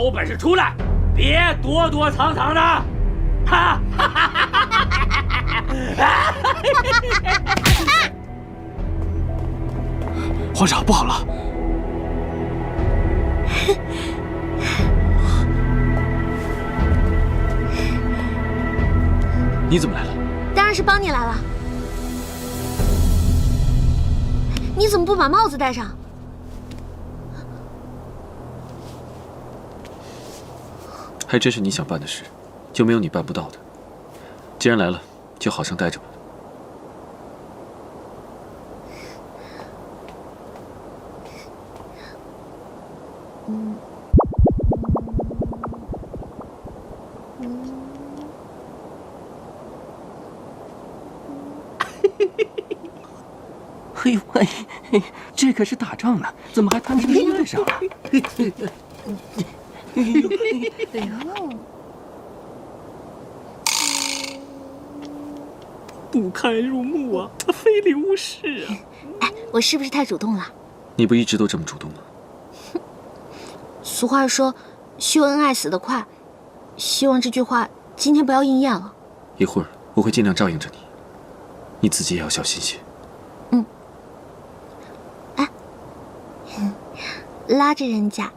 有本事出来，别躲躲藏藏的！哈！皇上，不好了！你怎么来了？当然是帮你来了。你怎么不把帽子戴上？还真是你想办的事，就没有你办不到的。既然来了，就好生待着吧。嘿喂，这可是打仗呢，怎么还摊成衣服上了？哎呦！不堪入目啊，非礼勿视啊！哎，我是不是太主动了？你不一直都这么主动吗？俗话说，秀恩爱死得快，希望这句话今天不要应验了。一会儿我会尽量照应着你，你自己也要小心些。拉着人家。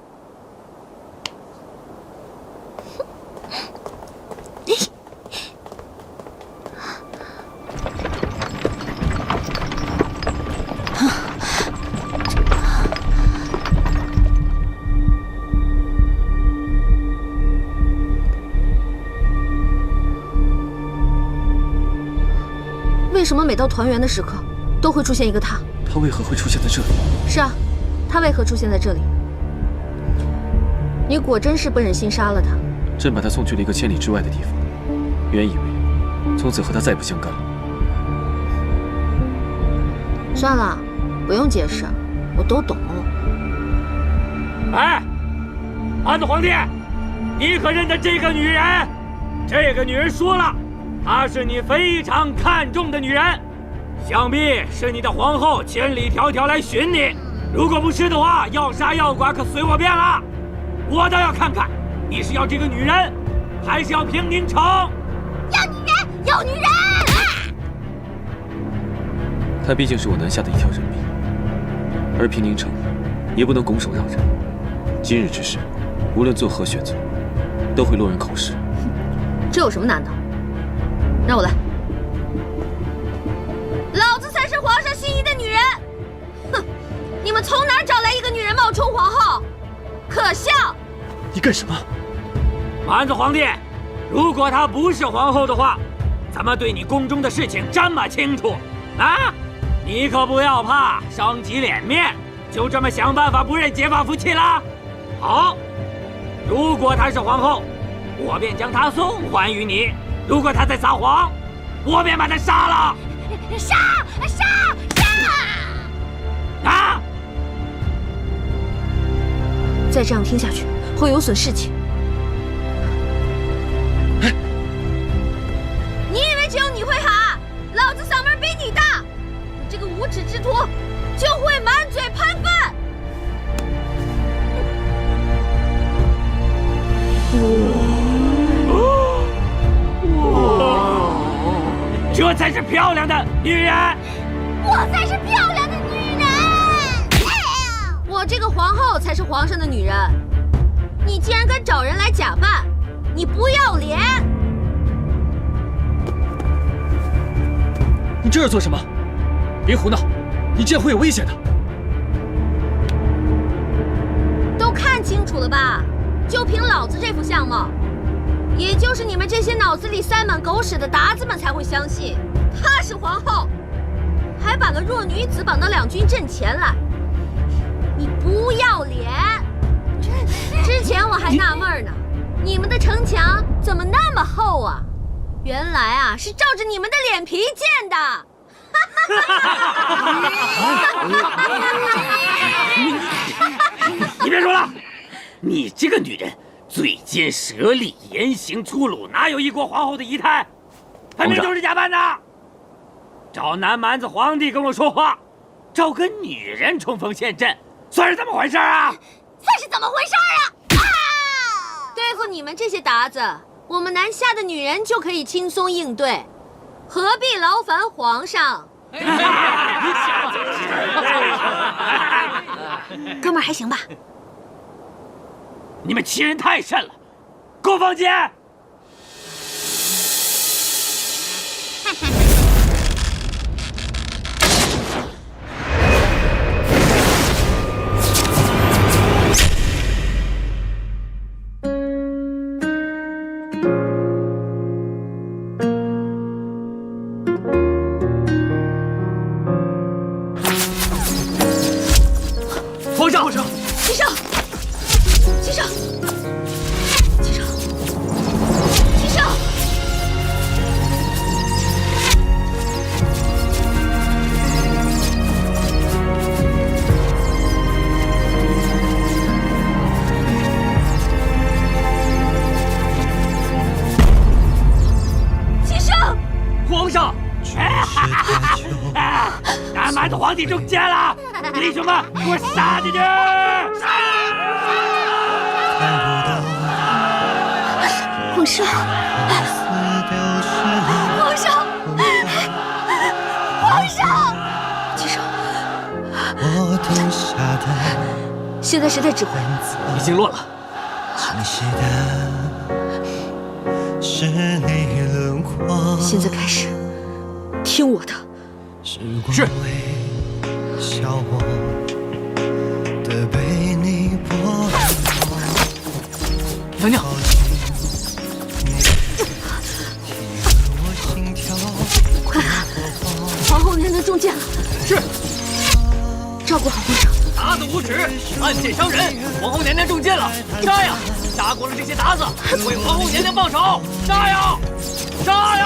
为什么每到团圆的时刻，都会出现一个他？他为何会出现在这里？是啊，他为何出现在这里？你果真是不忍心杀了他。朕把他送去了一个千里之外的地方，原以为从此和他再不相干了。算了，不用解释，我都懂。哎，安子皇帝，你可认得这个女人？这个女人说了，她是你非常看重的女人，想必是你的皇后千里迢迢来寻你。如果不是的话，要杀要剐可随我便了。我倒要看看，你是要这个女人，还是要平宁城？要女人，要女人！她毕竟是我南下的一条人命，而平宁城也不能拱手让人。今日之事，无论做何选择，都会落人口实。这有什么难的？让我来。老子才是皇上心仪的女人。哼，你们从哪儿找来一个女人冒充皇后？可笑！你干什么？安子皇帝，如果她不是皇后的话，怎么对你宫中的事情这么清楚啊？你可不要怕伤及脸面，就这么想办法不认结发夫妻了？好，如果她是皇后，我便将她送还于你；如果她在撒谎，我便把她杀了。杀！啊！再这样听下去，会有损士气。你以为只有你会喊？老子嗓门比你大！你这个无耻之徒，就会满嘴喷粪！这才是漂亮的女人。我才是漂亮的女人！我这个皇后才是皇上的女人。你竟然敢找人来假扮，你不要脸！你这是做什么？别胡闹，你这样会有危险的。都看清楚了吧？就凭老子这副相貌，也就是你们这些脑子里塞满狗屎的达子们才会相信她是皇后，还把个弱女子绑到两军阵前来。你不要脸！之前我还纳闷呢，你们的城墙怎么那么厚啊？原来啊是照着你们的脸皮建的。你别说了，你这个女人嘴尖舌利，言行粗鲁，哪有一国皇后的仪态？分明就是假扮的。找南蛮子皇帝跟我说话，找个女人冲锋陷阵，算是怎么回事啊？算是怎么回事啊？们这些鞑子，我们南下的女人就可以轻松应对，何必劳烦皇上？哥们儿还行吧？你们欺人太甚了！过房间。皇上，齐少，齐少，齐少，齐少！齐少！皇上！南蛮的皇帝中箭了！弟兄们，给我杀进去！皇上，皇上，皇上！齐少，现在谁在指挥？已经乱了。现在开始，听我的。是。娘娘，快看，皇后娘娘中箭了。是。照顾好皇上。鞑子无耻，暗箭伤人，皇后娘娘中箭了，杀呀！杀光了这些鞑子，为皇后娘娘报仇！杀呀！杀呀！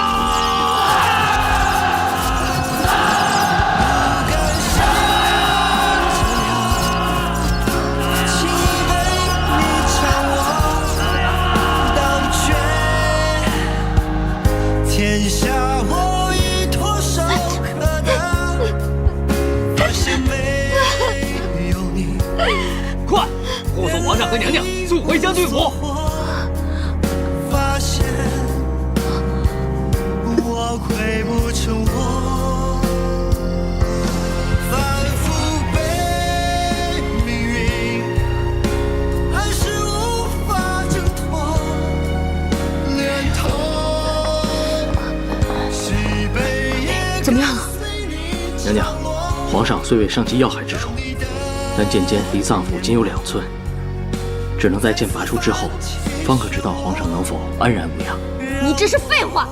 天下我已脱手可得，发现没有你。快，护送皇上和娘娘速回将军府。发现我回不成我，反复被命运，还是无法挣脱，连痛。怎么样了？娘娘，皇上虽未伤及要害之处，但剑尖离脏腑仅有2寸，只能在剑拔出之后，方可知道皇上能否安然无恙。你这是废话！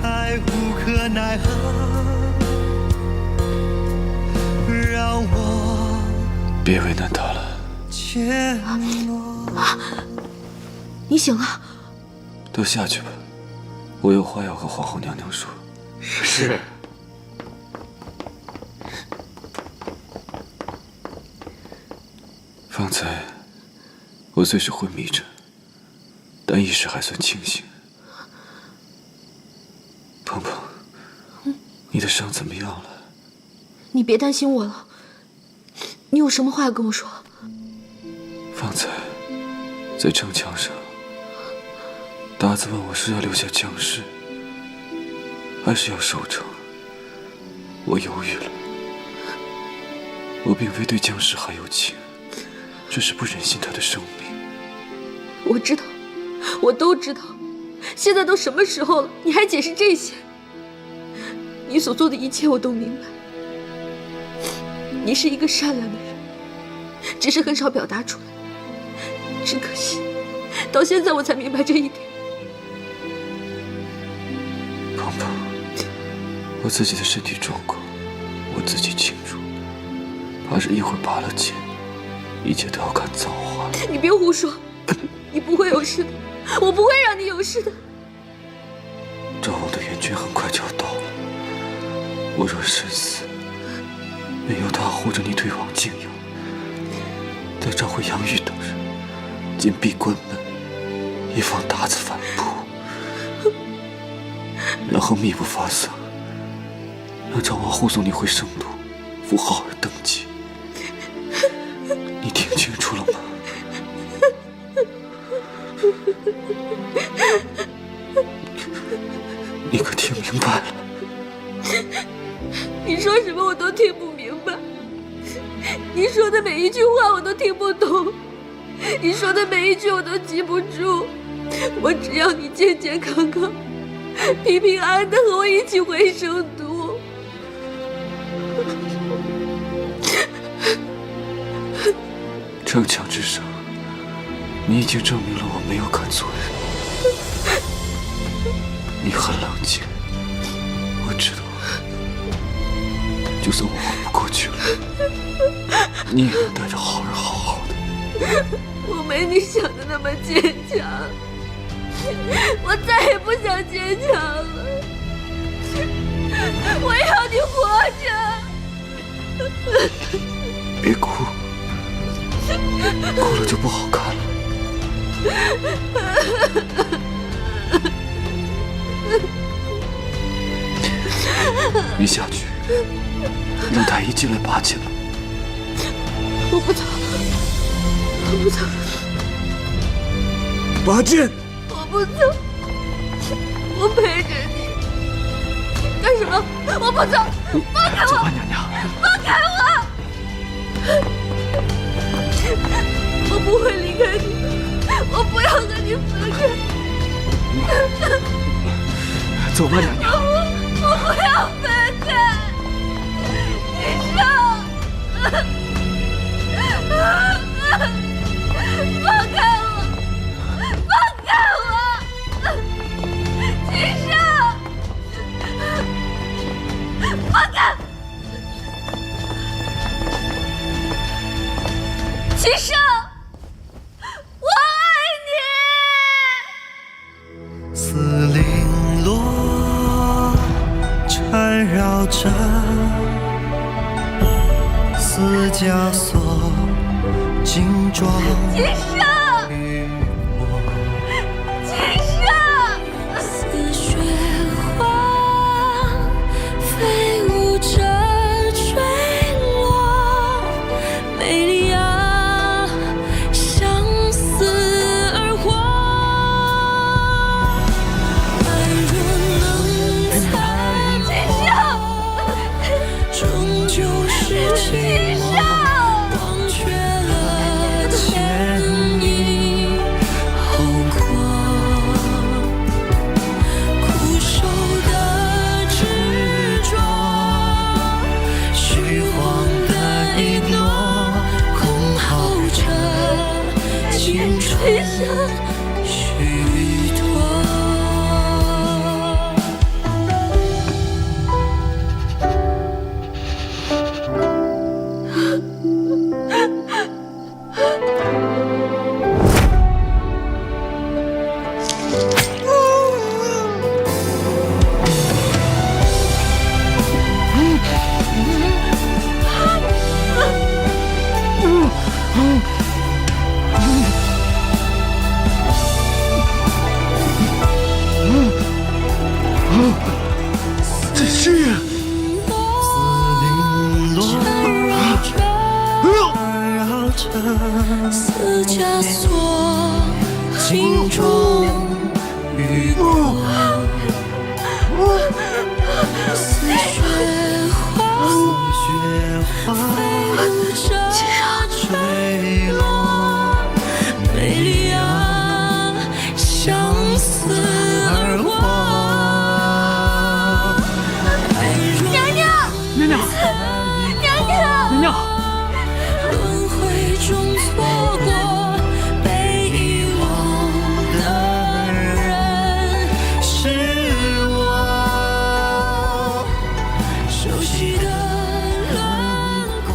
太无可奈何，让我别为难他了。怯懦。你醒了？都下去吧，我有话要和皇后娘娘说。是。方才我虽是昏迷着，但意识还算清醒。鹏鹏，你的伤怎么样了？你别担心我了。你有什么话要跟我说？方才在城墙上，鞑子问我是要留下江氏，还是要守城。我犹豫了。我并非对江氏还有情，只是不忍心他的生命。我知道，我都知道。现在都什么时候了，你还解释这些？你所做的一切我都明白。你是一个善良的人，只是很少表达出来。只可惜，到现在我才明白这一点。鹏鹏，我自己的身体状况，我自己清楚。怕是一会儿拔了剑，一切都要看造化了。你别胡说，你不会有事的，我不会让你有事的。赵王的援军很快就要到了，我若身死，没有他护着你退往泾阳，再召回杨玉等人，紧闭关门，以防鞑子反扑，然后密不发丧，让赵王护送你回圣都，扶浩儿登基。你听清楚了吗？听不懂，你说的每一句我都记不住。我只要你健健康康、平平安安的和我一起回首都。城墙之上，你已经证明了我没有看错人。你很冷静，我知道，就算我活不过去了，你也能带着好人好好的。我没你想的那么坚强，我再也不想坚强了。我要你活着。别哭，哭了就不好看了。你下去，让太医进来拔剑吧。我不走，我不走，拔剑！我不走，我陪着你。干什么？我不走，放开我！走吧，娘娘。放开我！我不会离开你，我不要和你分开。走吧，娘娘。我不要分开，医生，放开我，放开我，医生，放开，医生，我爱你。丝绫罗缠绕着丝枷锁，金装医生，与我。医生，似雪花飞舞着坠落，美丽啊，相思而活。爱若能残破，终究是寂寞。忘却了前因后果，苦守的执着，虚晃的一诺，空耗着青春虚脱。这是丝绫罗缠绕着丝枷锁，金装与我。似雪花雪花坠落，美丽啊，相思而活。娘娘，娘娘，娘娘，娘娘，轮回中错过，被遗忘的人是我熟悉的轮廓，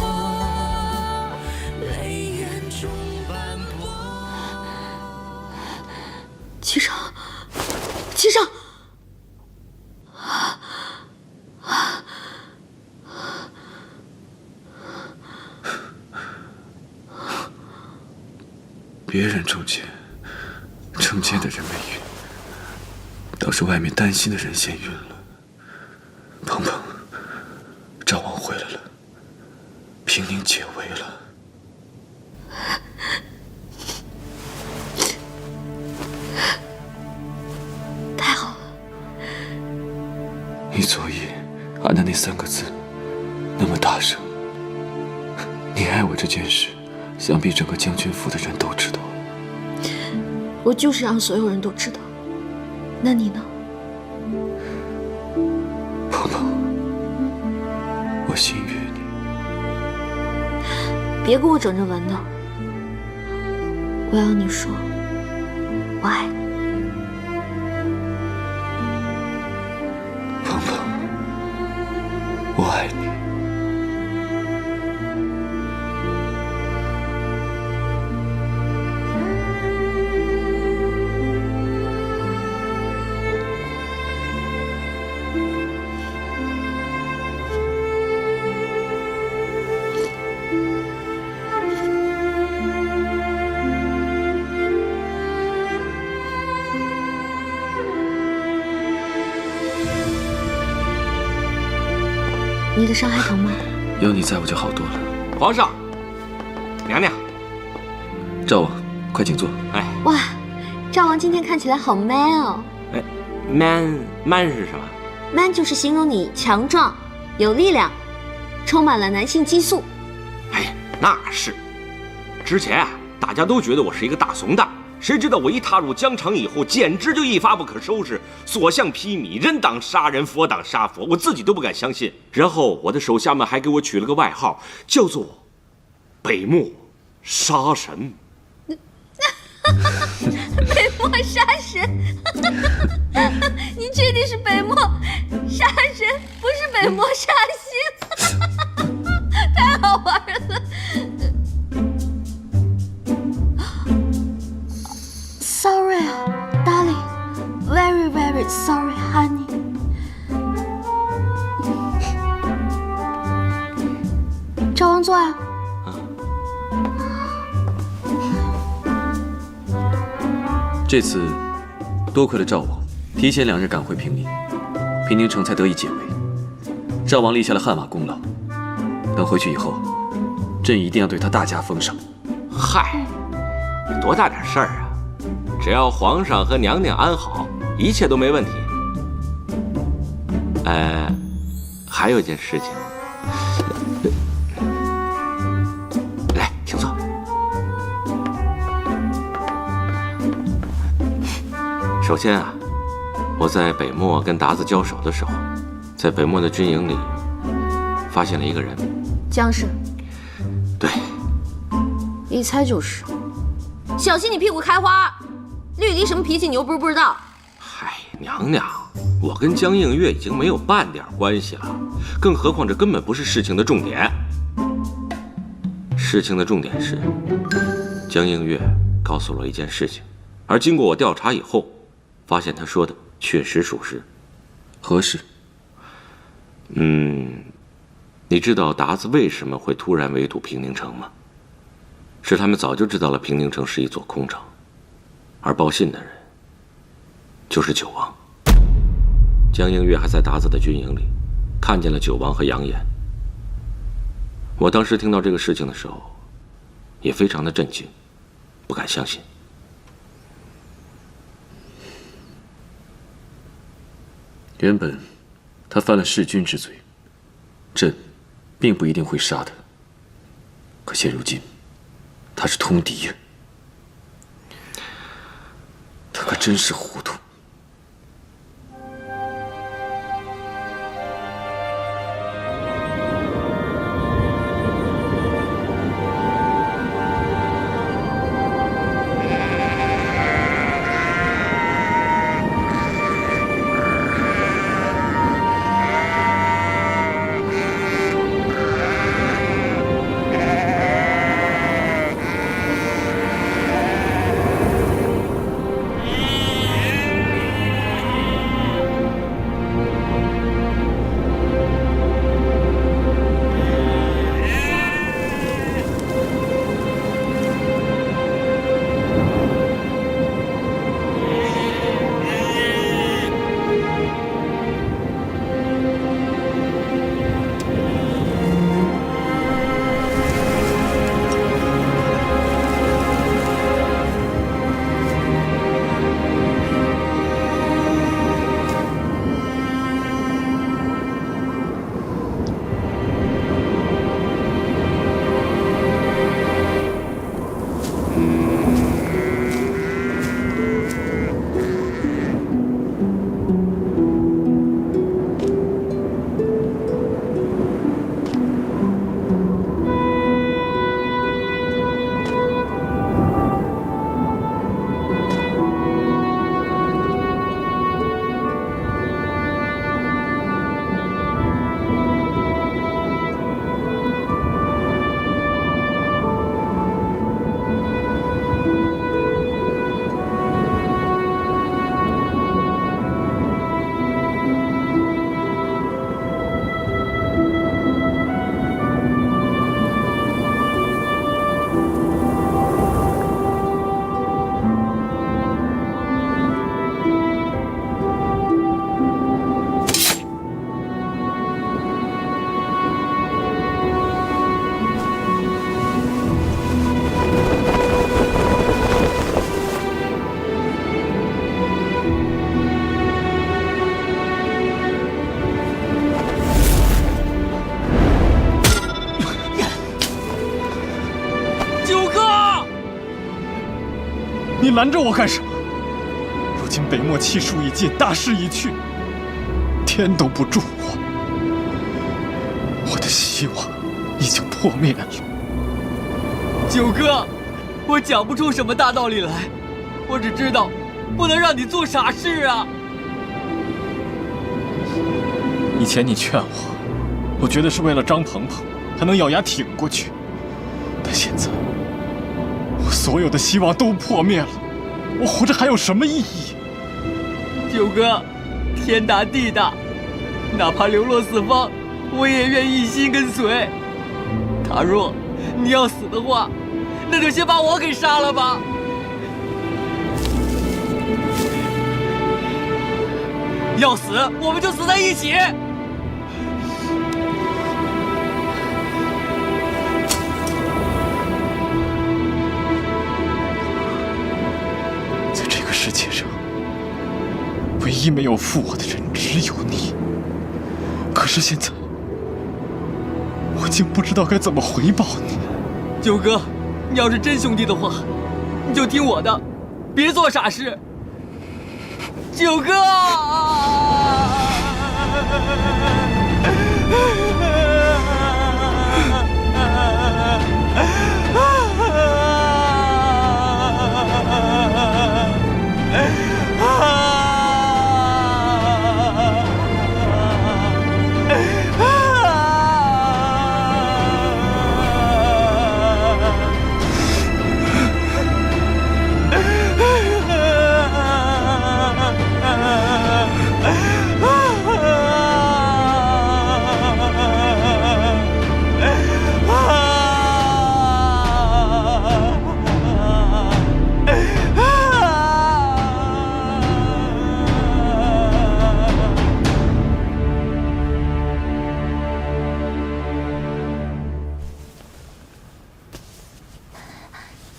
泪眼中斑驳。齐生，齐生，别人中箭，成箭的人没晕，倒是外面担心的人先晕了。鹏鹏，赵王回来了，平宁解围了。太好了！你昨夜喊的那3个字，那么大声，你爱我这件事，想必整个将军府的人都知道。我就是让所有人都知道。那你呢？鹏鹏，我心悦你。别给我整这文的。我要你说，我爱你。鹏鹏，我爱你。你的伤还疼吗？有你在我就好多了。皇上，娘娘，赵王，快请坐。哎，哇，赵王今天看起来好 man 哦。哎，man 是什么？ man 就是形容你强壮、有力量，充满了男性激素。哎，那是。之前啊，大家都觉得我是一个大怂蛋，谁知道我一踏入疆场以后，简直就一发不可收拾，所向披靡，人挡杀人，佛挡杀佛，我自己都不敢相信。然后我的手下们还给我取了个外号，叫做北漠杀神。北漠杀神，你确定是北漠杀神，不是北漠杀星？太好玩了。Sorry, darling. Very, very sorry, honey. 赵王坐呀。这次多亏了赵王提前2日赶回平宁，平宁城才得以解围。赵王立下了汗马功劳，等回去以后，朕一定要对他大加封赏。嗨，多大点事儿啊！只要皇上和娘娘安好，一切都没问题。还有一件事情，来，请坐。首先啊，我在北漠跟鞑子交手的时候，在北漠的军营里发现了一个人，姜氏，对，一猜就是。小心你屁股开花！绿篱什么脾气，你又不是不知道。嗨，娘娘，我跟江映月已经没有半点关系了，更何况这根本不是事情的重点。事情的重点是，江映月告诉了我一件事情，而经过我调查以后，发现他说的确实属实。何事？你知道鞑子为什么会突然围堵平宁城吗？是他们早就知道了平宁城是一座空城，而报信的人就是九王。江映月还在鞑子的军营里看见了九王和杨岩。我当时听到这个事情的时候，也非常的震惊，不敢相信。原本他犯了弑君之罪，朕并不一定会杀他。可现如今，他是通敌呀！他可真是糊涂。你拦着我干什么？如今北漠气数已尽，大势已去，天都不助我的希望已经破灭了。九哥，我讲不出什么大道理来，我只知道不能让你做傻事啊。以前你劝我觉得是为了张鹏鹏，才能咬牙挺过去。但现在，我所有的希望都破灭了，我活着还有什么意义？九哥，天大地大，哪怕流落四方，我也愿一心跟随。倘若你要死的话，那就先把我给杀了吧。要死，我们就死在一起。在这个世界上，唯一没有负我的人只有你。可是现在，我竟不知道该怎么回报你。九哥，你要是真兄弟的话，你就听我的，别做傻事。九哥！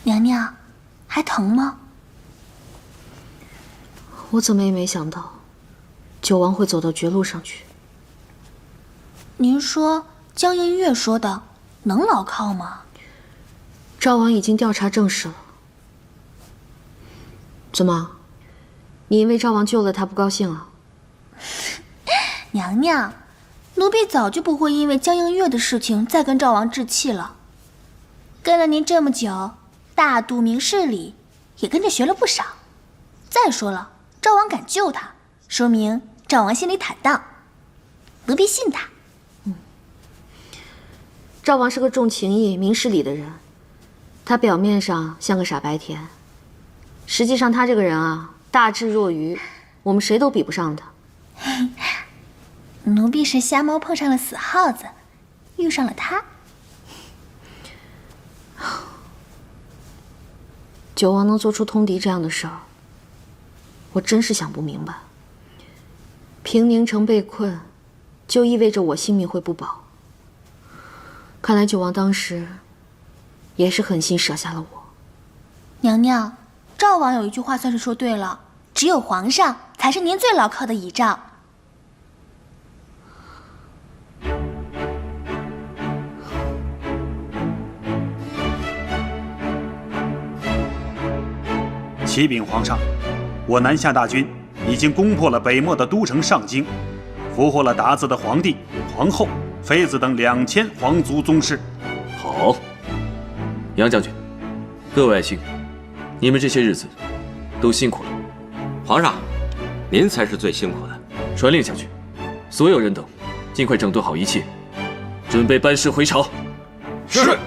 娘娘，还疼吗？我怎么也没想到，九王会走到绝路上去。您说江映月说的能牢靠吗？赵王已经调查证实了。怎么，你因为赵王救了他不高兴啊？娘娘，奴婢早就不会因为江映月的事情再跟赵王置气了。跟了您这么久，大度明事理，也跟着学了不少。再说了，赵王敢救他，说明赵王心里坦荡，奴婢信他。赵王是个重情义、明事理的人，他表面上像个傻白甜，实际上他这个人啊，大智若愚，我们谁都比不上他。奴婢是瞎猫碰上了死耗子，遇上了他。九王能做出通敌这样的事儿，我真是想不明白。平宁城被困，就意味着我性命会不保。看来九王当时也是狠心舍下了我。娘娘，赵王有一句话算是说对了，只有皇上才是您最牢靠的倚仗。启禀皇上，我南下大军已经攻破了北漠的都城上京，俘获了鞑子的皇帝、皇后、妃子等2000皇族宗室。好，杨将军，各位爱卿，你们这些日子都辛苦了。皇上，您才是最辛苦的。传令下去，所有人等尽快整顿好一切，准备班师回朝。是。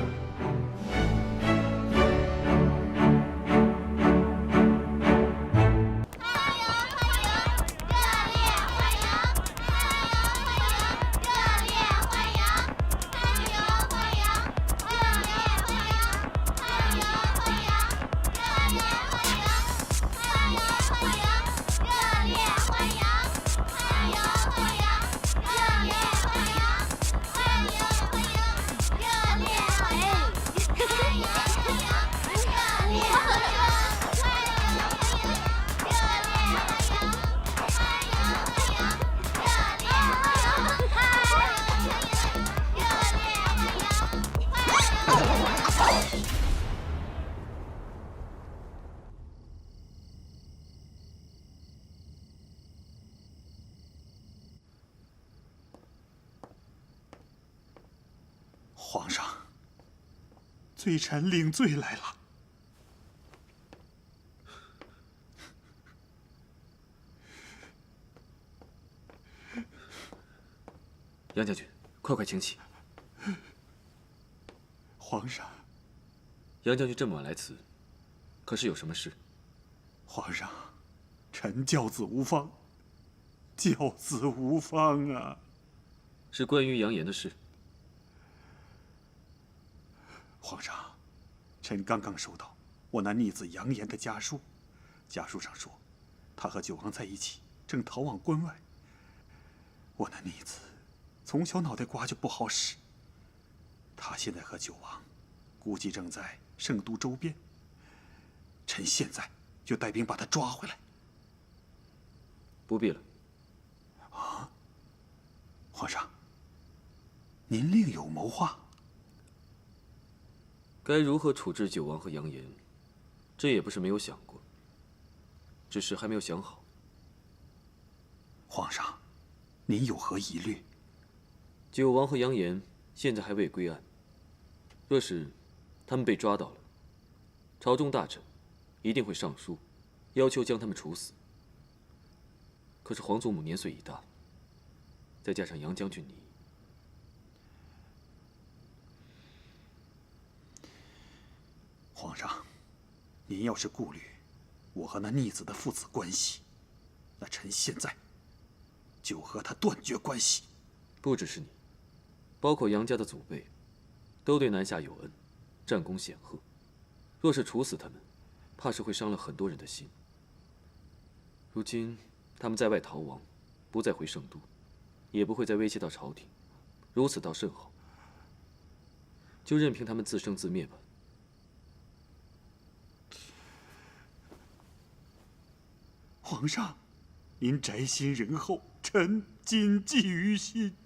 欢迎！皇上，罪臣领罪来了。杨将军，快请起。皇上，杨将军这么晚来此，可是有什么事？皇上，臣教子无方，教子无方啊！是关于杨言的事。皇上，臣刚刚收到我那逆子杨言的家书，家书上说，他和九王在一起，正逃往关外。我那逆子从小脑袋瓜就不好使，他现在和九王估计正在圣都周边。臣现在就带兵把他抓回来。不必了。啊，皇上，您另有谋划？该如何处置九王和杨言，这也不是没有想过，只是还没有想好。皇上，您有何疑虑？九王和杨言现在还未归案，若是他们被抓到了，朝中大臣一定会上书，要求将他们处死。可是皇祖母年岁已大，再加上杨将军你，皇上，您要是顾虑我和那逆子的父子关系，那臣现在就和他断绝关系。不只是你，包括杨家的祖辈，都对南下有恩，战功显赫。若是处死他们，怕是会伤了很多人的心。如今他们在外逃亡，不再回圣都，也不会再威胁到朝廷，如此倒甚好。就任凭他们自生自灭吧。皇上，您宅心仁厚，臣谨记于心。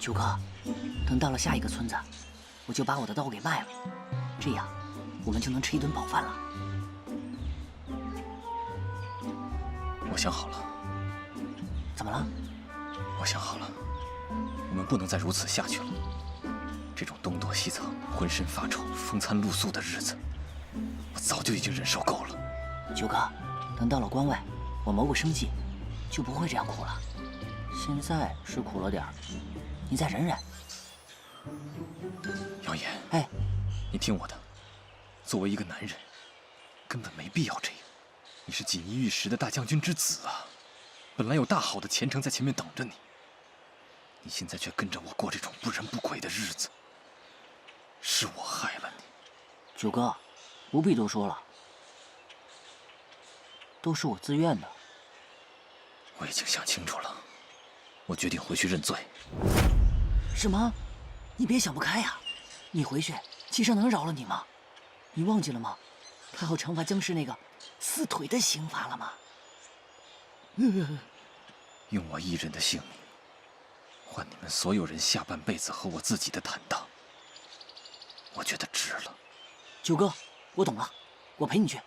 九哥，等到了下一个村子，我就把我的刀给卖了，这样我们就能吃一顿饱饭了。我想好了。怎么了？我想好了，我们不能再如此下去了。这种东躲西藏、浑身发臭、风餐露宿的日子，我早就已经忍受够了。九哥，等到了关外，我谋个生计，就不会这样苦了。现在是苦了点儿，你再忍忍。杨言，哎，你听我的，作为一个男人，根本没必要这样。你是锦衣玉食的大将军之子啊，本来有大好的前程在前面等着你，你现在却跟着我过这种不人不鬼的日子，是我害了你。九哥，不必多说了，都是我自愿的。我已经想清楚了，我决定回去认罪。什么？你别想不开呀！你回去，七上能饶了你吗？你忘记了吗？他要惩罚僵尸那个撕腿的刑罚了吗？用我一人的性命，换你们所有人下半辈子和我自己的坦荡，我觉得值了。九哥，我懂了，我陪你去。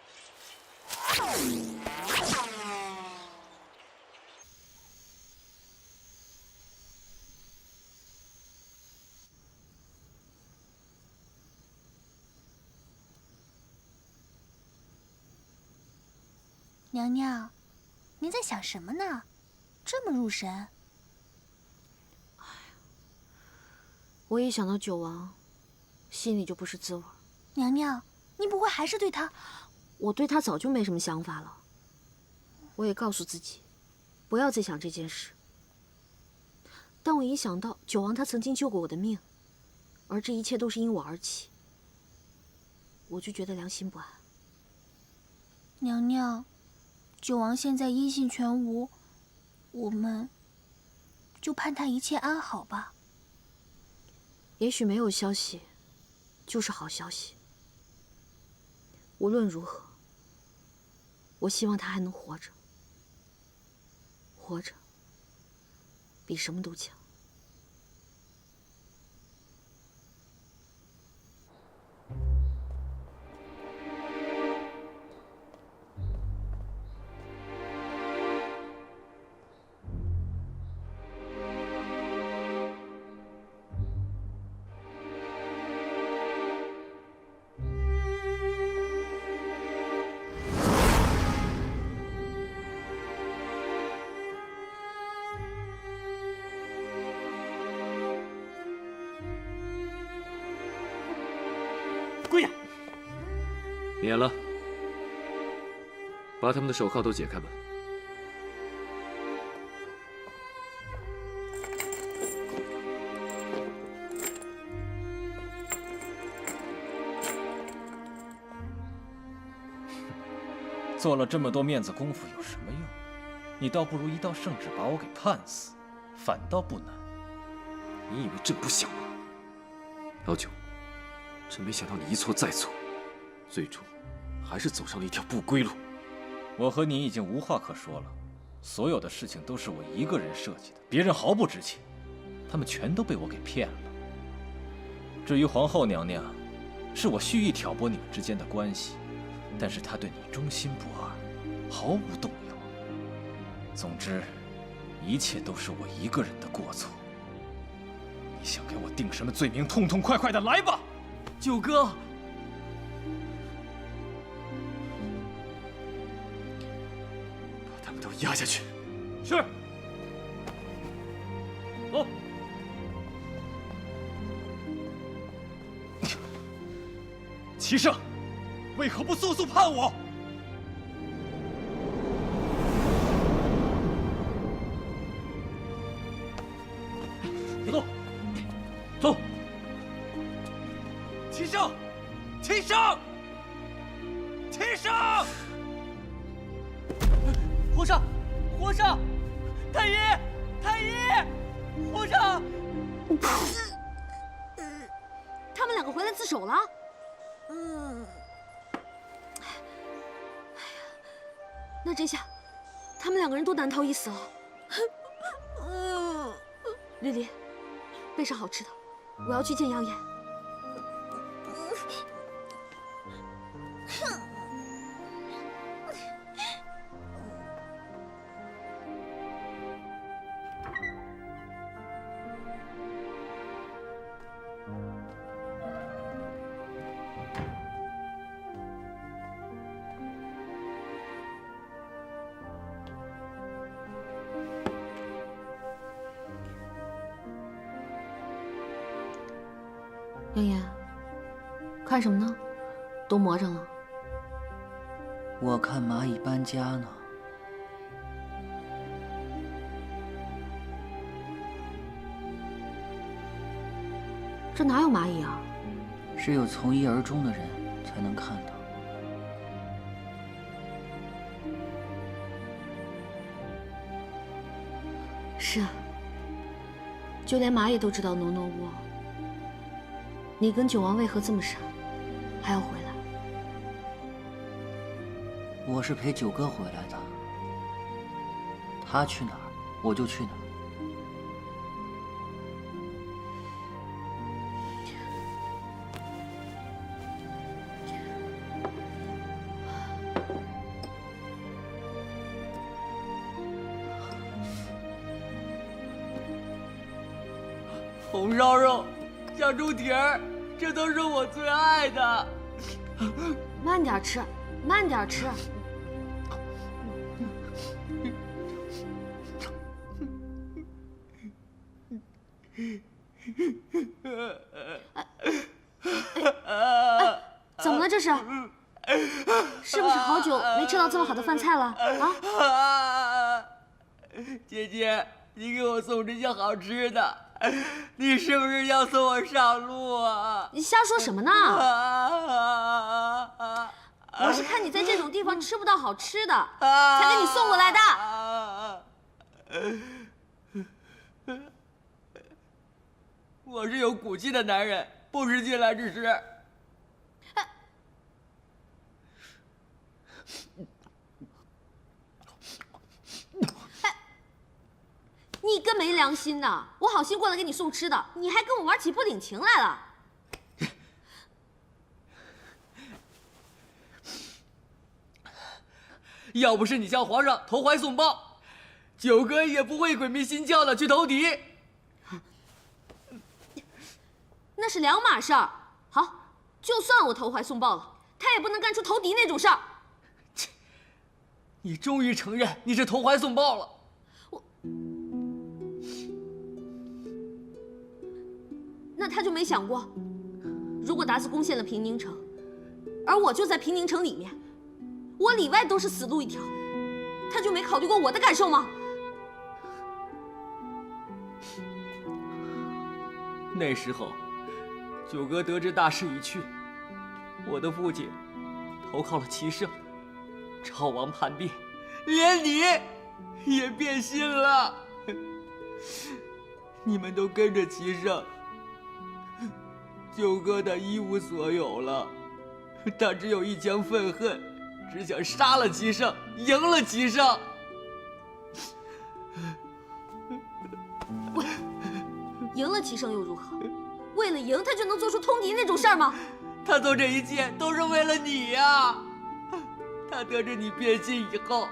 娘娘，您在想什么呢？这么入神。我一想到九王，心里就不是滋味。娘娘，您不会还是对他……我对他早就没什么想法了。我也告诉自己，不要再想这件事。但我一想到九王他曾经救过我的命，而这一切都是因我而起，我就觉得良心不安。娘娘，九王现在音信全无，我们就盼他一切安好吧。也许没有消息，就是好消息。无论如何，我希望他还能活着。活着，比什么都强。跪下！免了，把他们的手铐都解开吧。做了这么多面子功夫有什么用？你倒不如一道圣旨把我给判死，反倒不难。你以为朕不想吗？老九，朕没想到你一错再错，最终还是走上了一条不归路。我和你已经无话可说了，所有的事情都是我一个人设计的，别人毫不知情，他们全都被我给骗了。至于皇后娘娘，是我蓄意挑拨你们之间的关系，但是她对你忠心不二，毫无动摇。总之，一切都是我一个人的过错。你想给我定什么罪名，痛痛快快的来吧！九哥，把他们都压下去。是。走。齐胜，为何不速速判我？走，走。齐胜，齐胜，齐胜！皇上，皇上，太医，太医，皇上！他们两个回来自首了。那这下，他们两个人都难逃一死了。丽丽，备上好吃的，我要去见杨岩。杨岩，看什么呢？都磨上了。我看蚂蚁搬家呢。这哪有蚂蚁啊？只有从一而终的人才能看到。是啊，就连蚂蚁都知道挪挪窝。你跟九王为何这么傻，还要回来？我是陪九哥回来的，他去哪儿我就去哪儿。红烧肉、小猪蹄儿，这都是我最爱的。慢点吃，慢点吃。怎么了这是？是不是好久没吃到这么好的饭菜了啊？姐姐，你给我送这些好吃的，你是不是要送我上路啊？你瞎说什么呢？我是看你在这种地方吃不到好吃的，才给你送过来的。我是有骨气的男人，不是进来之食。你个没良心的！我好心过来给你送吃的，你还跟我玩起不领情来了。要不是你向皇上投怀送抱，九哥也不会鬼迷心窍的去投敌。那是两码事儿。好，就算我投怀送抱了，他也不能干出投敌那种事儿。你终于承认你是投怀送抱了。那他就没想过，如果达子攻陷了平宁城，而我就在平宁城里面，我里外都是死路一条，他就没考虑过我的感受吗？那时候，九哥得知大势已去，我的父亲投靠了齐胜，赵王叛变，连你也变心了。你们都跟着齐胜，九哥他一无所有了，他只有一腔愤恨，只想杀了齐胜，赢了齐胜。喂，赢了齐胜又如何？为了赢，他就能做出通敌那种事儿吗？他做这一切都是为了你呀！他得知你变心以后，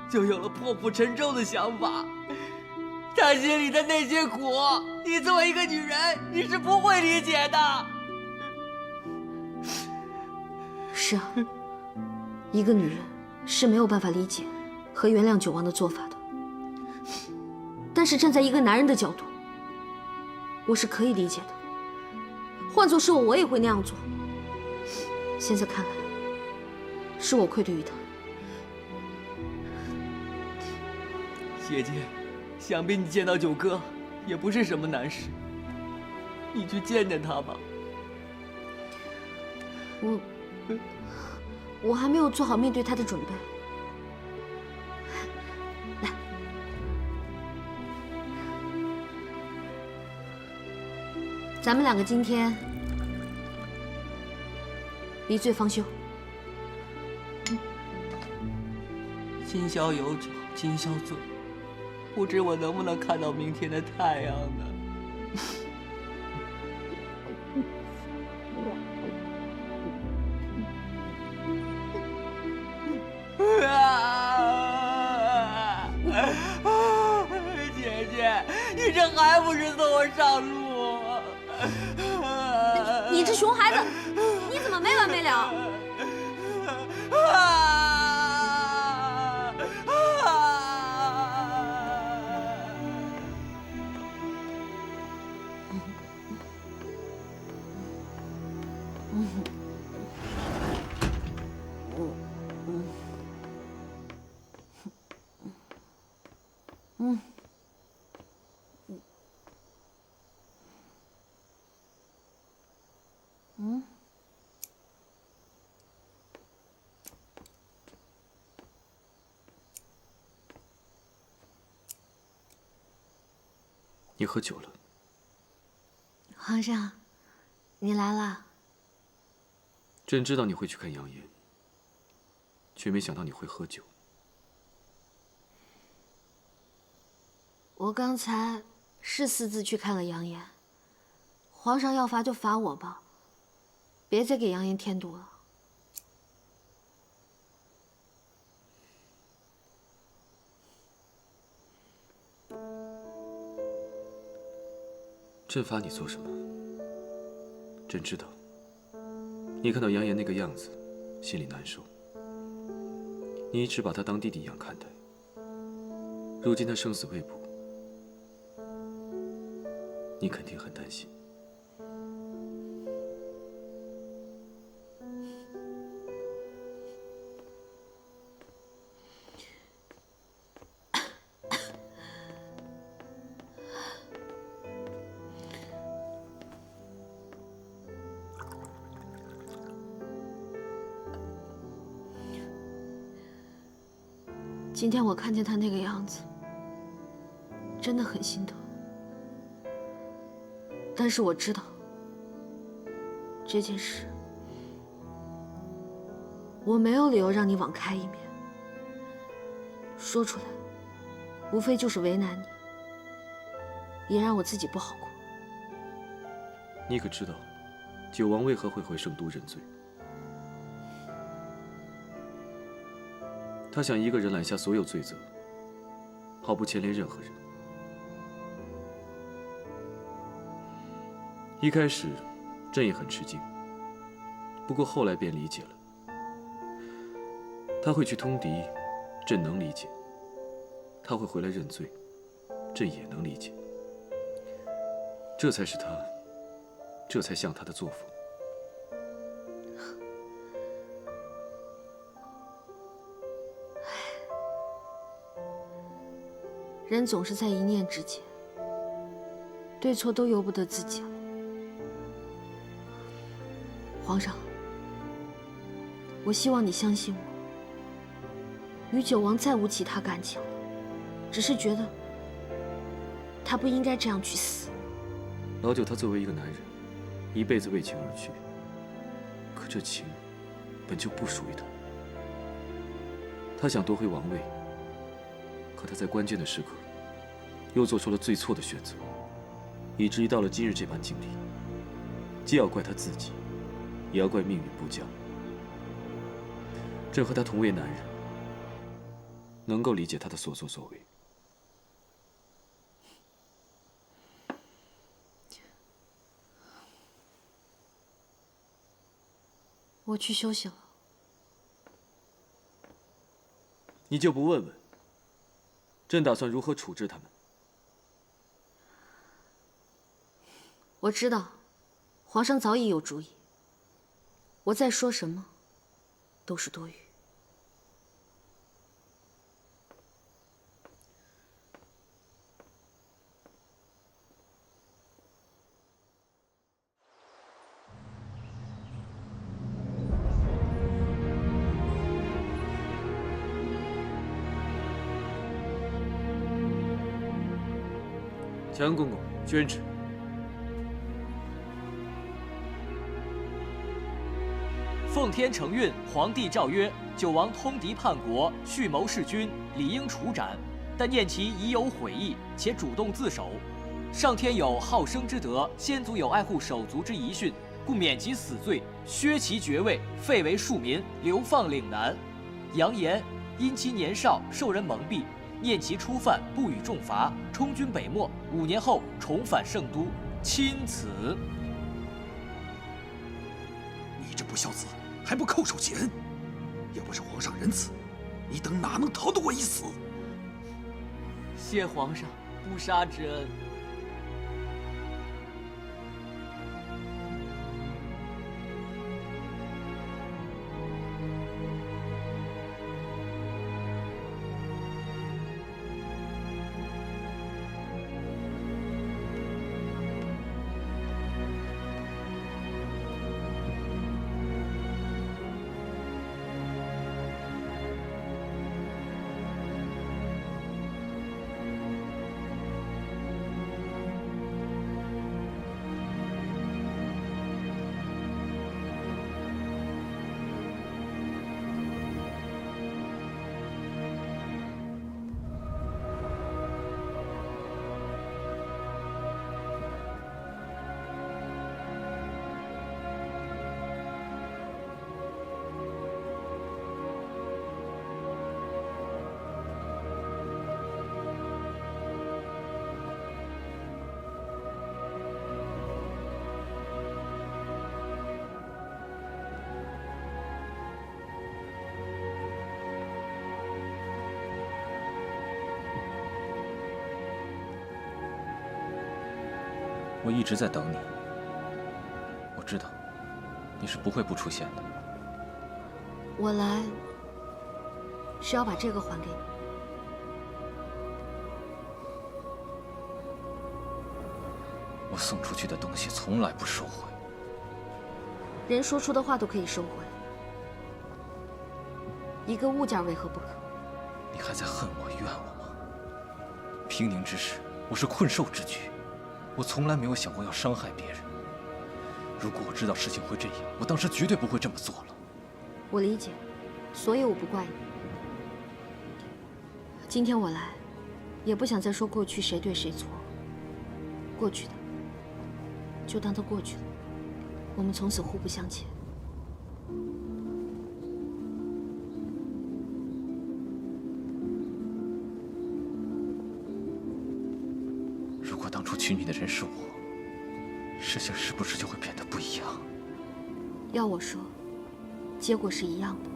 就有了破釜沉舟的想法。他心里的那些苦，你作为一个女人，你是不会理解的。是啊，一个女人是没有办法理解和原谅九王的做法的。但是站在一个男人的角度，我是可以理解的。换作是我，我也会那样做。现在看来，是我愧对于他。姐姐，想必你见到九哥也不是什么难事，你去见见他吧。我还没有做好面对他的准备。来，咱们两个今天离罪方休。今宵有酒今宵醉，不知我能不能看到明天的太阳呢？姐姐，你这还不是送我上路？你这熊孩子，你怎么没完没了？你喝酒了。皇上，你来了。朕知道你会去看杨延，却没想到你会喝酒。我刚才是私自去看了杨延，皇上要罚就罚我吧，别再给杨延添堵了。朕罚你做什么？朕知道，你看到杨延那个样子，心里难受。你一直把他当弟弟一样看待，如今他生死未卜，你肯定很担心。今天我看见他那个样子，真的很心疼。但是我知道，这件事我没有理由让你网开一面。说出来，无非就是为难你，也让我自己不好过。你可知道，九王为何会回圣都认罪？他想一个人揽下所有罪责，毫不牵连任何人。一开始，朕也很吃惊，不过后来便理解了。他会去通敌，朕能理解；他会回来认罪，朕也能理解。这才是他，这才像他的作风。人总是在一念之间，对错都由不得自己了。皇上，我希望你相信我，与九王再无其他感情了，只是觉得他不应该这样去死。老九他作为一个男人，一辈子为情而去，可这情本就不属于他。他想夺回王位，可他在关键的时刻又做出了最错的选择，以至于到了今日这般境地，既要怪他自己，也要怪命运不佳。朕和他同为男人，能够理解他的所作所为。我去休息了。你就不问问，朕打算如何处置他们？我知道，皇上早已有主意。我再说什么，都是多余。强公公宣旨。奉天承运，皇帝诏曰：九王通敌叛国，蓄谋弑君，理应处斩。但念其已有悔意，且主动自首，上天有好生之德，先祖有爱护手足之遗训，故免其死罪，削其爵位，废为庶民，流放岭南。扬言因其年少，受人蒙蔽，念其初犯，不予重罚，充军北漠，5年后重返圣都，钦此。你这不孝子，还不叩首谢恩！要不是皇上仁慈，你等哪能逃得过一死？谢皇上不杀之恩。我一直在等你，我知道你是不会不出现的。我来是要把这个还给你。我送出去的东西从来不收回。人说出的话都可以收回，一个物件为何不可？你还在恨我、怨我吗？平宁之事，我是困兽之躯。我从来没有想过要伤害别人。如果我知道事情会这样，我当时绝对不会这么做了。我理解，所以我不怪你。今天我来，也不想再说过去谁对谁错。过去的就当它过去了，我们从此互不相欠。如果当初娶你的人是我，事情是不是就会变得不一样？要我说，结果是一样的。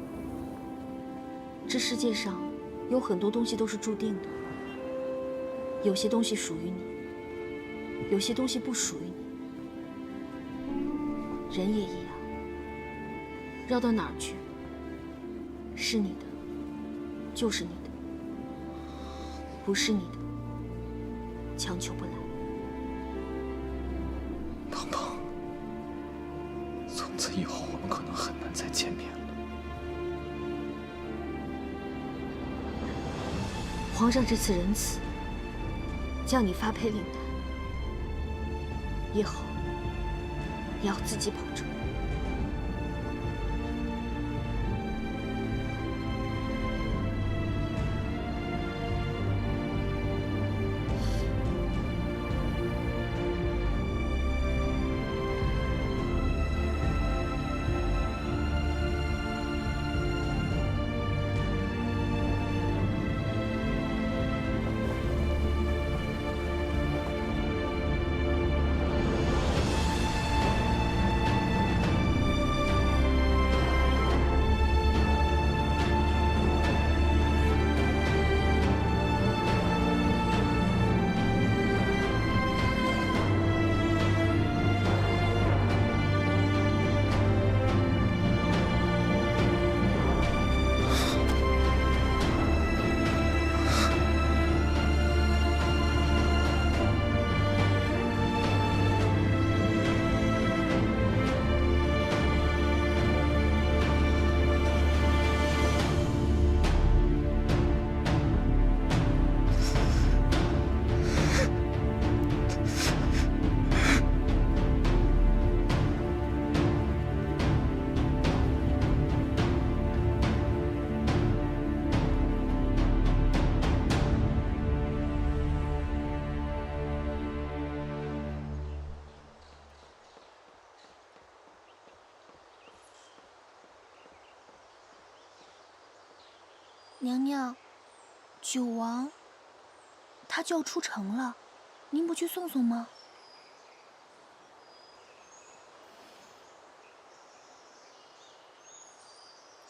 这世界上有很多东西都是注定的，有些东西属于你，有些东西不属于你。人也一样，绕到哪儿去，是你的就是你的，不是你的强求不来。鹏鹏，从此以后我们可能很难再见面了。皇上这次仁慈，叫你发配令单，以后也要自己保重。娘娘，九王他就要出城了，您不去送送吗？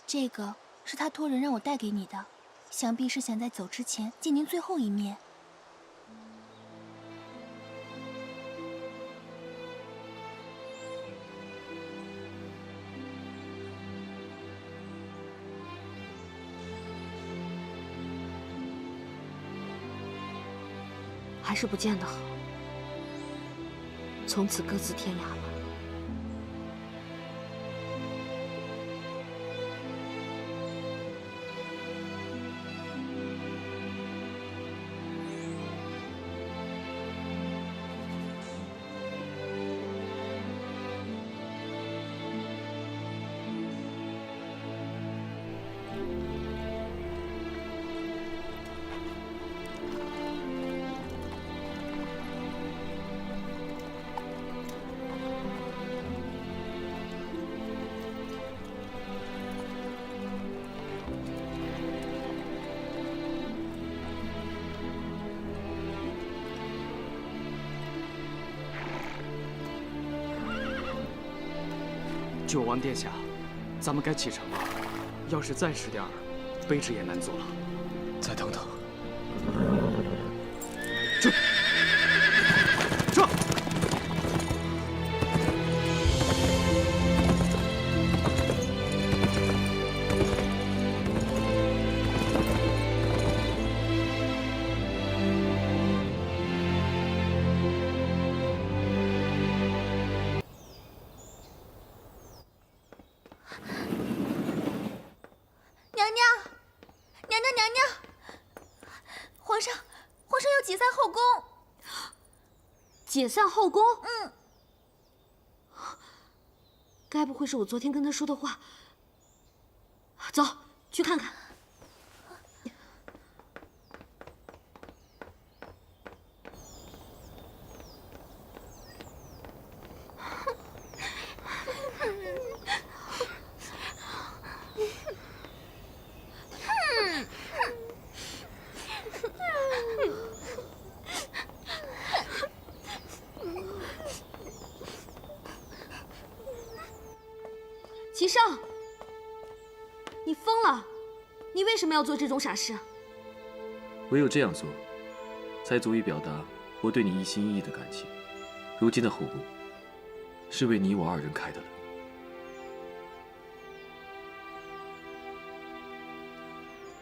这个是他托人让我带给你的，想必是想在走之前见您最后一面。还是不见得好，从此各自天涯吧。九王殿下，咱们该启程了。要是再迟点儿，卑职也难做了。再等等。这。皇上要解散后宫。解散后宫？嗯。该不会是我昨天跟他说的话？走，去看看。齐少，你疯了！你为什么要做这种傻事？唯有这样做，才足以表达我对你一心一意的感情。如今的虎路，是为你我二人开的了。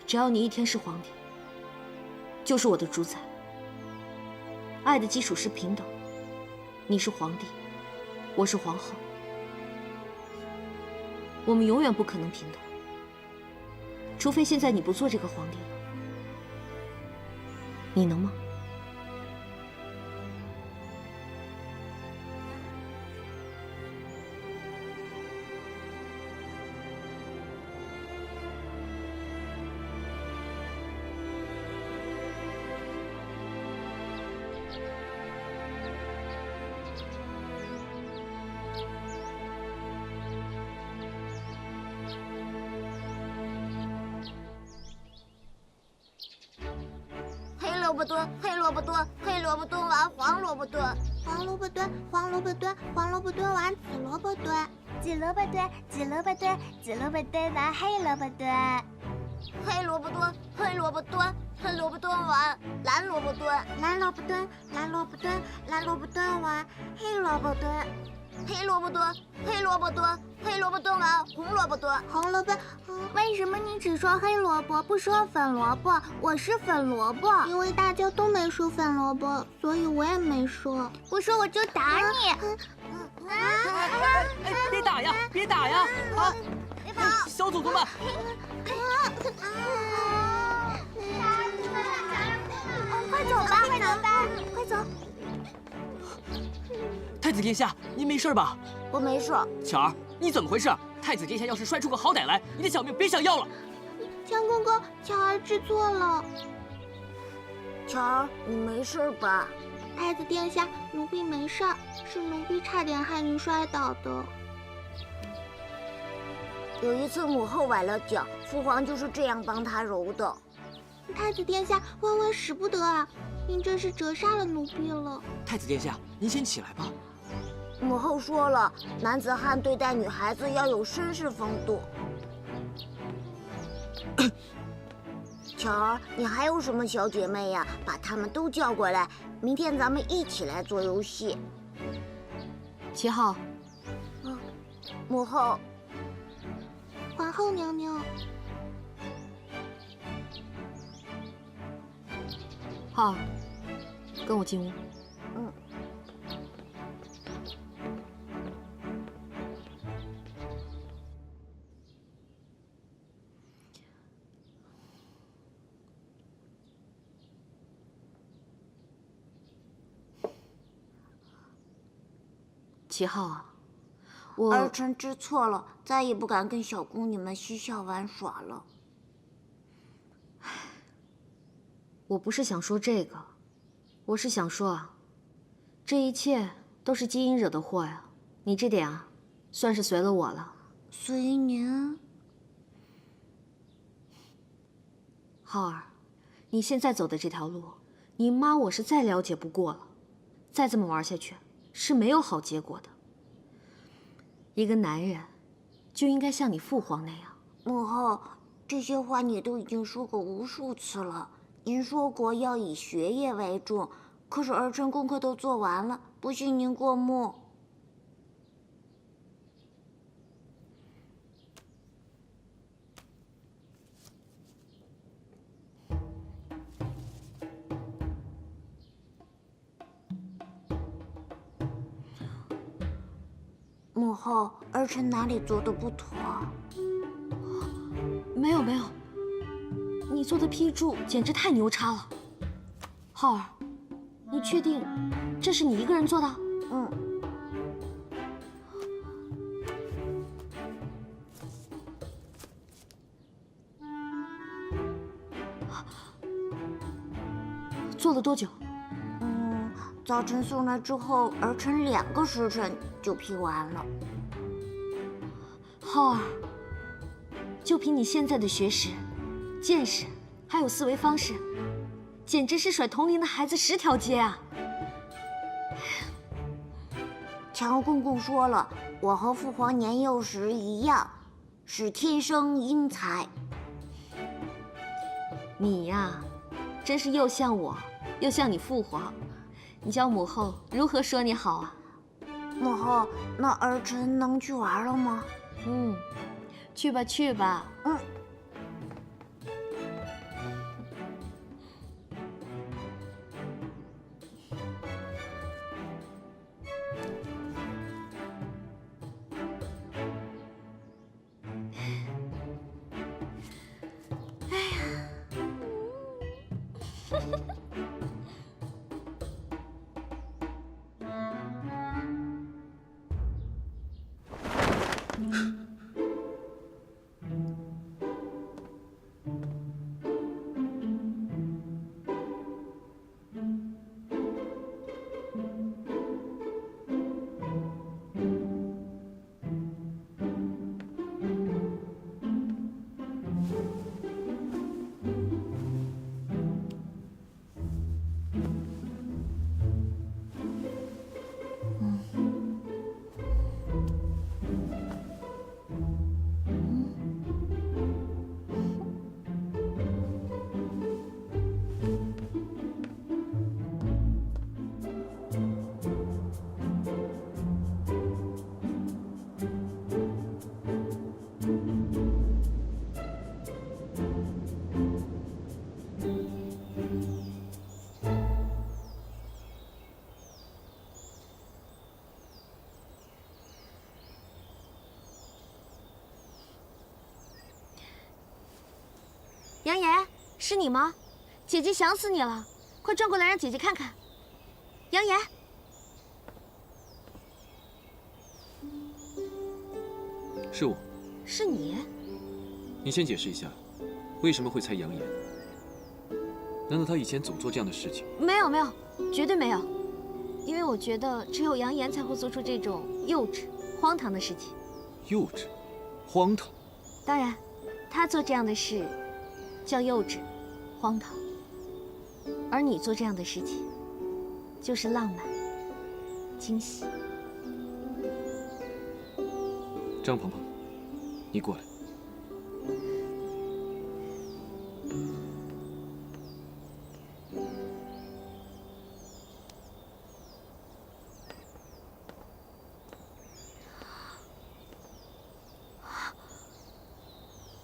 只要你一天是皇帝，就是我的主宰。爱的基础是平等，你是皇帝，我是皇后，我们永远不可能平等，除非现在你不做这个皇帝了。你能吗？萝卜蹲，黑萝卜蹲，黑萝卜蹲完黄萝卜蹲，黄萝卜蹲，黄萝卜蹲，黄萝卜蹲完紫萝卜蹲，紫萝卜蹲，紫萝卜蹲，紫萝卜蹲完黑萝卜蹲，黑萝卜蹲，黑萝卜蹲，黑萝卜蹲完蓝萝卜蹲，蓝萝卜蹲，蓝萝卜蹲，蓝萝卜蹲完黑萝卜蹲，黑萝卜蹲，黑萝卜蹲，黑萝卜蹲完红萝卜蹲，红萝卜。为什么你只说黑萝卜，不说粉萝卜？我是粉萝卜。因为大家都没说粉萝卜，所以我也没说。不说我就打你！别打呀，别打呀！啊！小祖宗们！快走吧，快走吧，快走！太子殿下，您没事吧？我没事。巧儿，你怎么回事？太子殿下要是摔出个好歹来，你的小命别想要了。强公公，巧儿知错了。巧儿，你没事吧？太子殿下，奴婢没事，是奴婢差点害您摔倒的。有一次母后崴了脚，父皇就是这样帮她揉的。太子殿下，万万使不得啊！您这是折杀了奴婢了。太子殿下，您先起来吧。母后说了，男子汉对待女孩子要有绅士风度。巧儿，你还有什么小姐妹呀？把她们都叫过来，明天咱们一起来做游戏。齐浩，母后，皇后娘娘，浩儿，跟我进屋。齐浩啊，儿臣知错了，再也不敢跟小宫女们嬉笑玩耍了。我不是想说这个，我是想说啊，这一切都是基因惹的祸呀。你这点啊，算是随了我了。随您？浩儿，你现在走的这条路，你妈我是再了解不过了。再这么玩下去，是没有好结果的。一个男人就应该像你父皇那样。母后，这些话你都已经说过无数次了。您说过要以学业为重，可是儿臣功课都做完了，不信您过目。母后，儿臣哪里做的不妥？没有没有，你做的批注简直太牛叉了。浩儿，你确定这是你一个人做的？嗯。做了多久？早晨送来之后，儿臣2个时辰就批完了。浩儿，就凭你现在的学识、见识，还有思维方式，简直是甩同龄的孩子10条街啊！强公公说了，我和父皇年幼时一样，是天生英才。你呀，真是又像我，又像你父皇。你叫母后如何说你好啊？母后，那儿臣能去玩了吗？去吧去吧。杨言，是你吗？姐姐想死你了，快转过来让姐姐看看。杨言，是我。是你？你先解释一下，为什么会猜杨言？难道他以前总做这样的事情？没有没有，绝对没有。因为我觉得只有杨言才会做出这种幼稚、荒唐的事情。幼稚，荒唐。当然，他做这样的事叫幼稚、荒唐，而你做这样的事情就是浪漫、惊喜。张鹏鹏，你过来。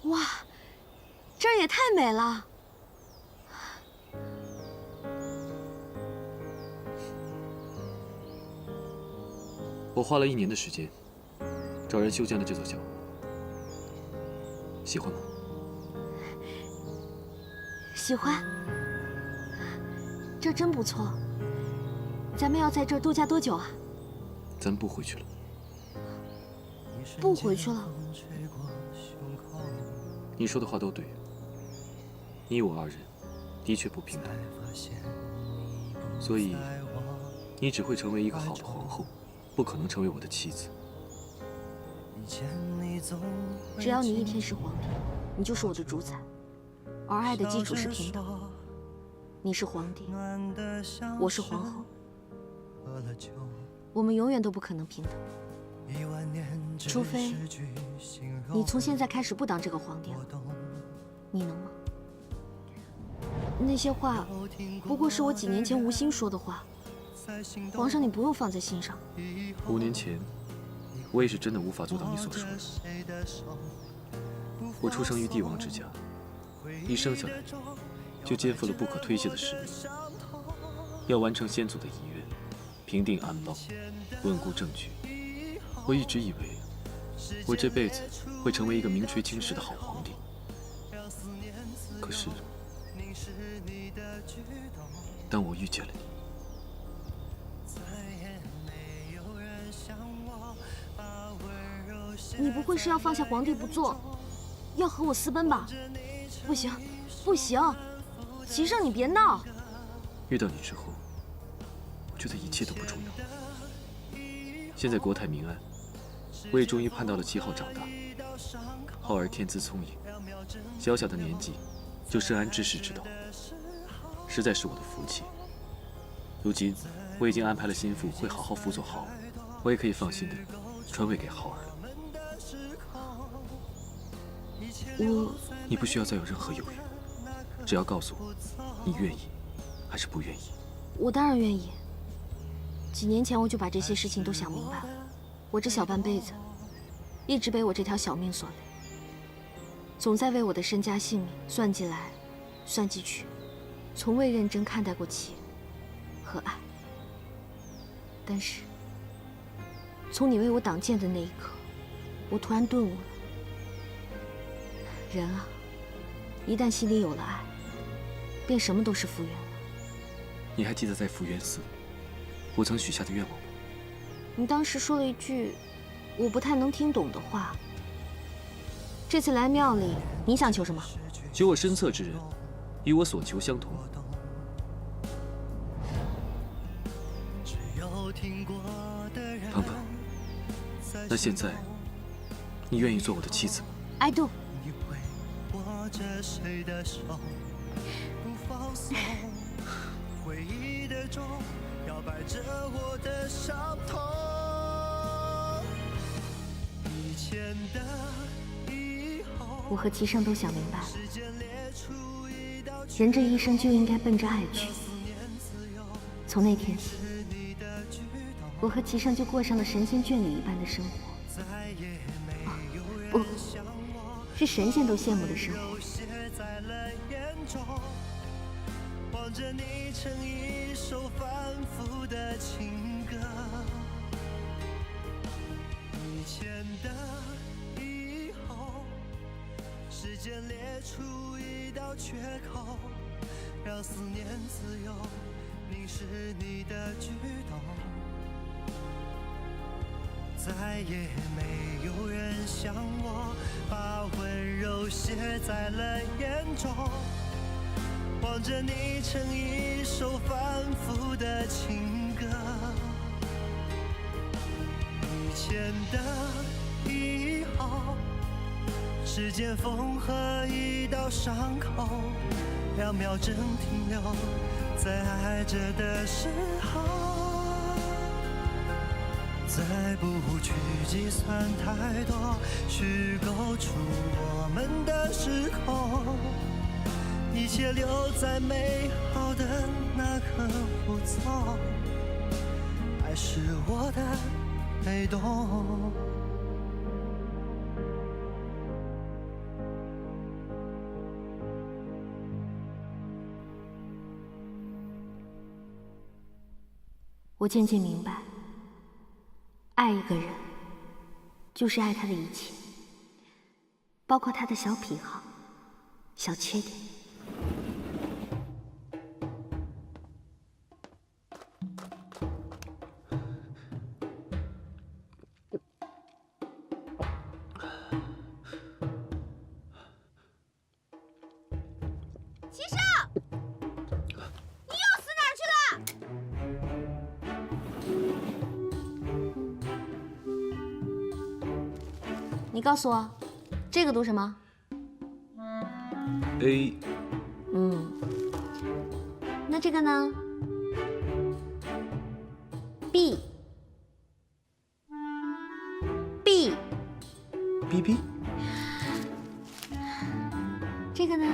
哇，这儿也太美了！我花了1年的时间找人修建了这座桥，喜欢吗？喜欢，这真不错。咱们要在这儿度假多久啊？咱不回去了。不回去了？你说的话都对，你我2人的确不平等，所以你只会成为一个好的皇后，不可能成为我的妻子。只要你一天是皇帝，你就是我的主宰，而爱的基础是平等。你是皇帝，我是皇后，我们永远都不可能平等，除非你从现在开始不当这个皇帝了，你能吗？那些话不过是我几年前无心说的话，皇上你不用放在心上。5年前，我也是真的无法做到你所说的。我出生于帝王之家，一生下来就肩负了不可推卸的使命，要完成先祖的遗愿，平定安邦，稳固政局。我一直以为我这辈子会成为一个名垂青史的好皇帝，可是当我遇见了你不会是要放下皇帝不做，要和我私奔吧？不行，不行，齐胜，你别闹。遇到你之后，我觉得一切都不重要。现在国泰民安，我也终于盼到了7号长大。浩儿天资聪颖，小小的年纪就深谙治世之道，实在是我的福气。如今我已经安排了心腹会好好辅佐浩儿，我也可以放心的传位给浩儿。你不需要再有任何犹豫，只要告诉我，你愿意还是不愿意。我当然愿意。几年前我就把这些事情都想明白了。我这小半辈子，一直被我这条小命所累，总在为我的身家性命算计来，算计去，从未认真看待过情和爱。但是，从你为我挡箭的那一刻，我突然顿悟了。人啊，一旦心里有了爱，便什么都是福缘了。你还记得在福源寺，我曾许下的愿望吗？你当时说了一句我不太能听懂的话。这次来庙里，你想求什么？求我身侧之人，与我所求相同。鹏鹏，那现在，你愿意做我的妻子吗 ？I do。我和齐胜都想明白了，人这一生就应该奔着爱去。从那天起，我和齐胜就过上了神仙眷侣一般的生活。不，是神仙都羡慕的生活。望着你成一首反复的情歌，你牵的以后，时间裂出一道缺口，让思念自由凝视你的举动，再也没有人像我把温柔写在了眼中。望着你成一首反复的情歌，你牵的以后，时间缝合一道伤口，2秒针停留在爱着的时候，再不去计算太多，虚构出我们的时空。一切留在美好的那刻不走，爱是我的被动。我渐渐明白，爱一个人，就是爱他的一切，包括他的小癖好、小缺点。你告诉我，这个读什么 ？A。那这个呢 ？B。B。B B。这个呢？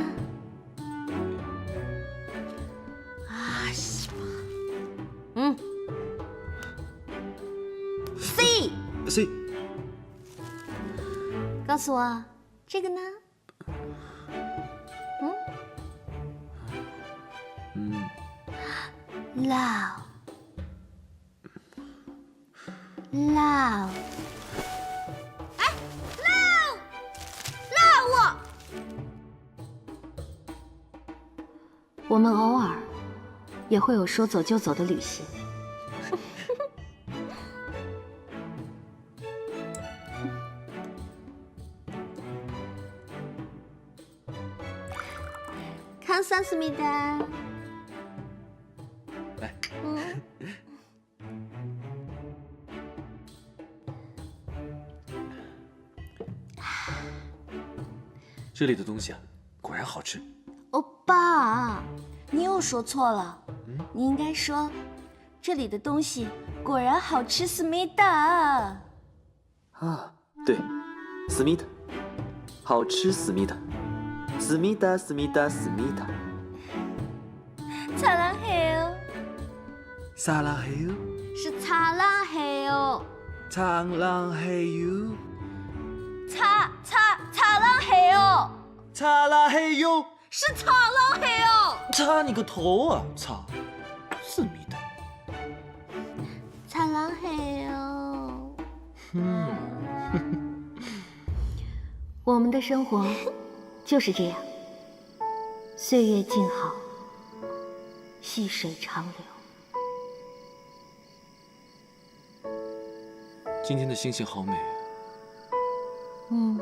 啊，西吧。C。C。告诉我，这个呢？Love。Love。哎 ，Love。我们偶尔也会有说走就走的旅行。감사합니다。来。这里的东西啊，果然好吃。欧巴，你又说错了。你应该说，这里的东西果然好吃，思密达。啊，对，思密达，好吃思密达，思密达，思密达，思密达。擦浪嘿哦，撒浪嘿哟，是擦浪嘿哦，苍浪嘿哟，擦浪嘿哦，擦浪嘿哟，是擦浪嘿哦，擦你个头啊！擦，思密达。擦浪嘿哦。我们的生活就是这样，岁月静好，细水长流。今天的星星好美啊！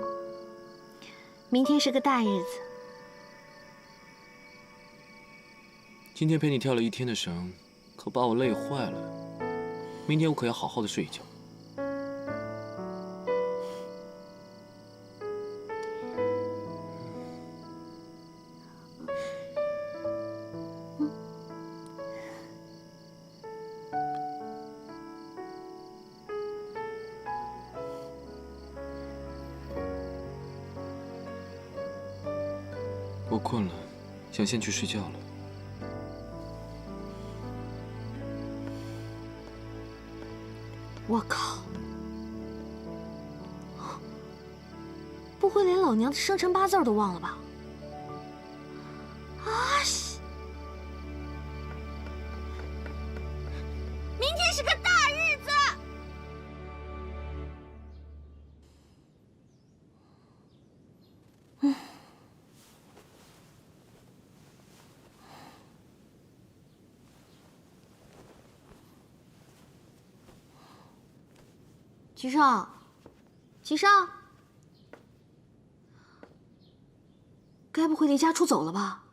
明天是个大日子。今天陪你跳了一天的绳，可把我累坏了。明天我可要好好的睡一觉。我困了，想先去睡觉了。我靠！不会连老娘的生辰八字都忘了吧？啊西！明天是个大日子。齐少，齐少，该不会离家出走了吧？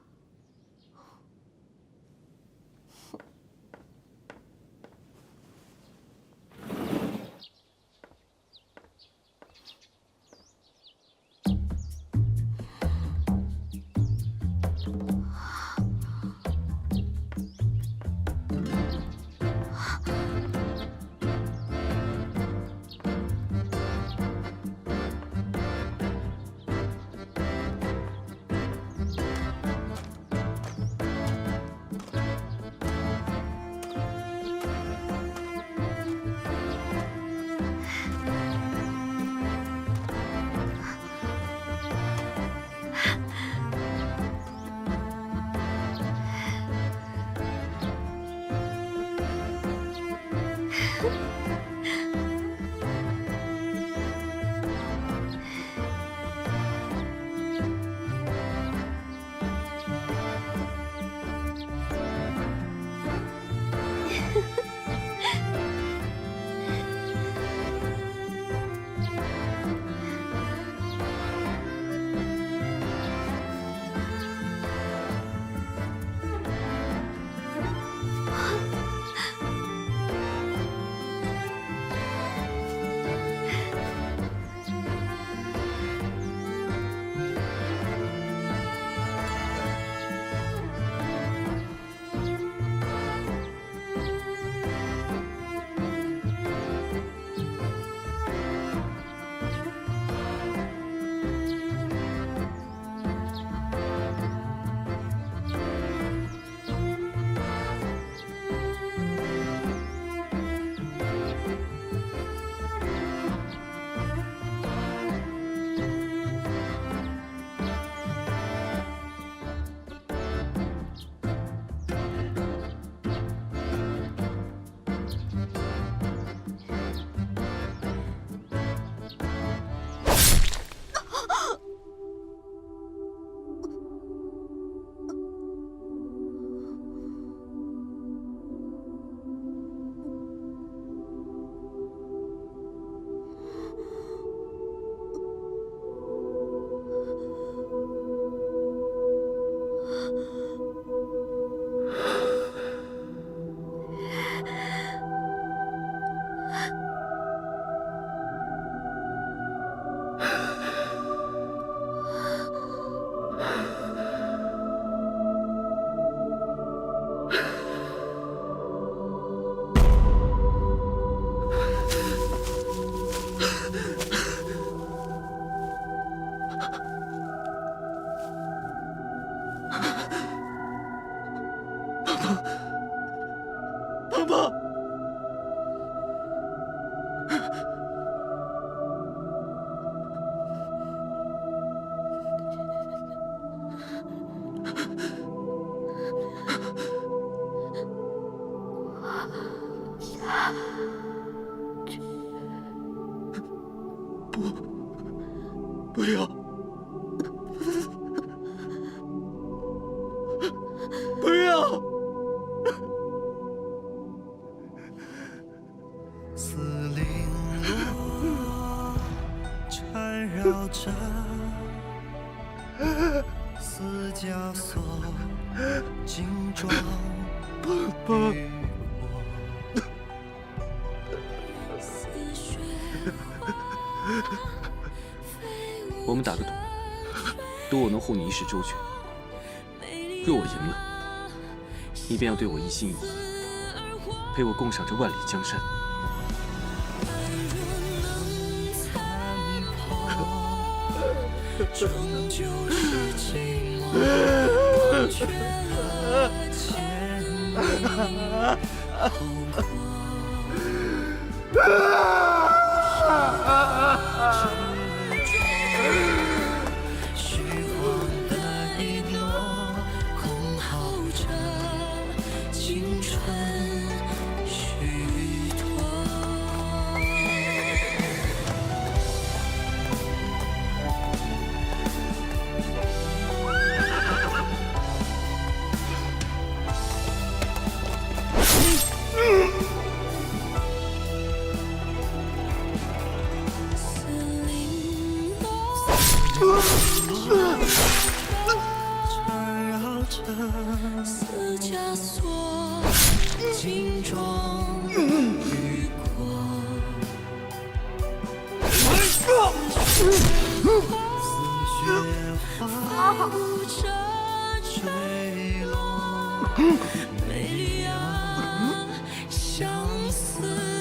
不要！不要！丝绫罗缠绕着丝枷锁，金装于我。我们打个赌，赌我能护你一世周全。若我赢了，你便要对我一心一意，陪我共赏这万里江山。终究是寂寞，忘却了千里红火。虚晃的一诺，空耗着青春虚脱。缠绕着丝枷锁，金装于过。似雪花浮着坠落，美丽啊，相思。